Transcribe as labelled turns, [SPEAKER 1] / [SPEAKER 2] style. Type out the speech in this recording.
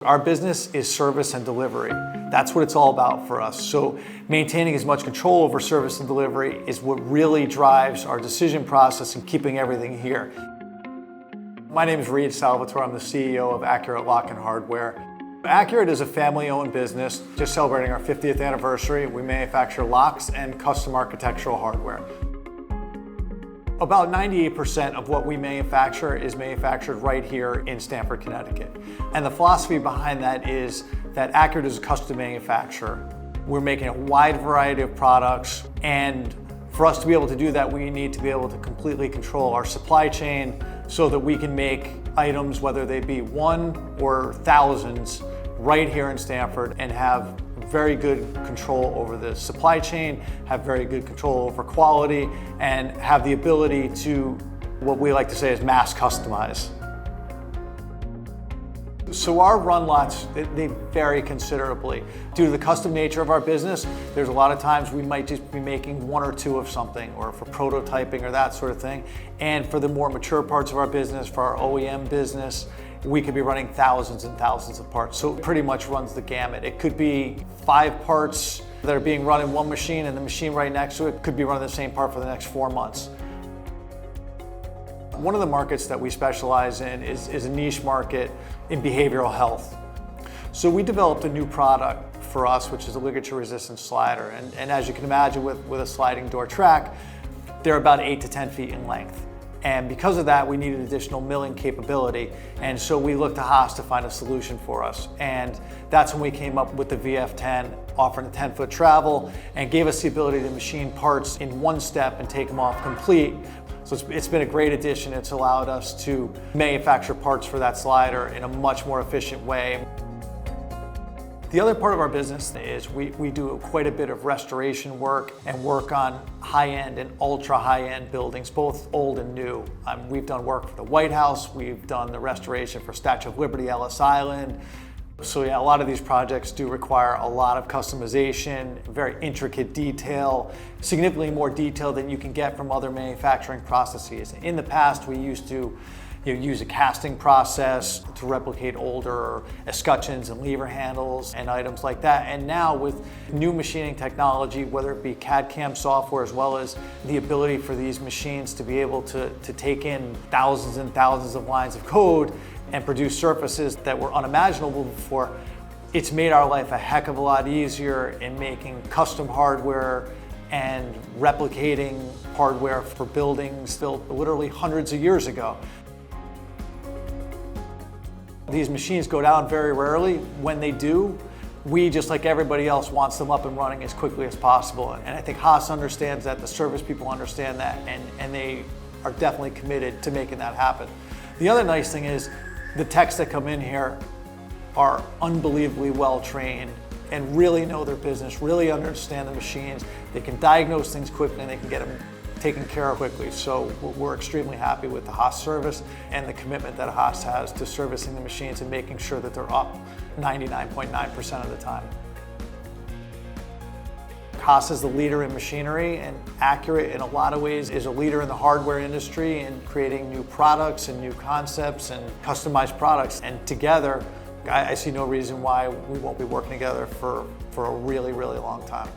[SPEAKER 1] Our business is service and delivery. That's what it's all about for us. So maintaining as much control over service and delivery is what really drives our decision process and keeping everything here. My name is Reed Salvatore. I'm the CEO of Accurate Lock and Hardware. Accurate is a family-owned business just celebrating our 50th anniversary. We manufacture locks and custom architectural hardware. About 98% of what we manufacture is manufactured right here in Stamford, Connecticut. And the philosophy behind that is that Accurate is a custom manufacturer. We're making a wide variety of products, and for us to be able to do that, we need to be able to completely control our supply chain so that we can make items, whether they be one or thousands, right here in Stamford and have very good control over the supply chain, have very good control over quality, and have the ability to, what we like to say is mass customize. So our run lots, they vary considerably. Due to the custom nature of our business, there's a lot of times we might just be making one or two of something, or for prototyping or that sort of thing. And for the more mature parts of our business, for our OEM business, we could be running thousands and thousands of parts. So it pretty much runs the gamut. It could be 5 parts that are being run in one machine, and the machine right next to it could be running the same part for the next 4 months. One of the markets that we specialize in is a niche market in behavioral health. So we developed a new product for us, which is a ligature-resistant slider. And as you can imagine, with a sliding door track, they're about 8 to 10 feet in length. And because of that, we needed additional milling capability. And so we looked to Haas to find a solution for us. And that's when we came up with the VF10, offering a 10-foot travel, and gave us the ability to machine parts in one step and take them off complete. So it's been a great addition. It's allowed us to manufacture parts for that slider in a much more efficient way. The other part of our business is we do quite a bit of restoration work and work on high-end and ultra high-end buildings, both old and new. We've done work for the White House, we've done the restoration for Statue of Liberty, Ellis Island. So yeah, a lot of these projects do require a lot of customization, very intricate detail, significantly more detail than you can get from other manufacturing processes. In the past, we used to use a casting process to replicate older escutcheons and lever handles and items like that. And now with new machining technology, whether it be CAD/CAM software, as well as the ability for these machines to be able to take in thousands and thousands of lines of code and produce surfaces that were unimaginable before, it's made our life a heck of a lot easier in making custom hardware and replicating hardware for buildings built literally hundreds of years ago. These machines go down very rarely. When they do, we, just like everybody else, wants them up and running as quickly as possible. And I think Haas understands that, the service people understand that, and they are definitely committed to making that happen. The other nice thing is the techs that come in here are unbelievably well trained and really know their business, really understand the machines. They can diagnose things quickly and they can get them taken care of quickly. So we're extremely happy with the Haas service and the commitment that Haas has to servicing the machines and making sure that they're up 99.9% of the time. Haas is the leader in machinery, and Accurate in a lot of ways is a leader in the hardware industry in creating new products and new concepts and customized products. And together, I see no reason why we won't be working together for a really, really long time.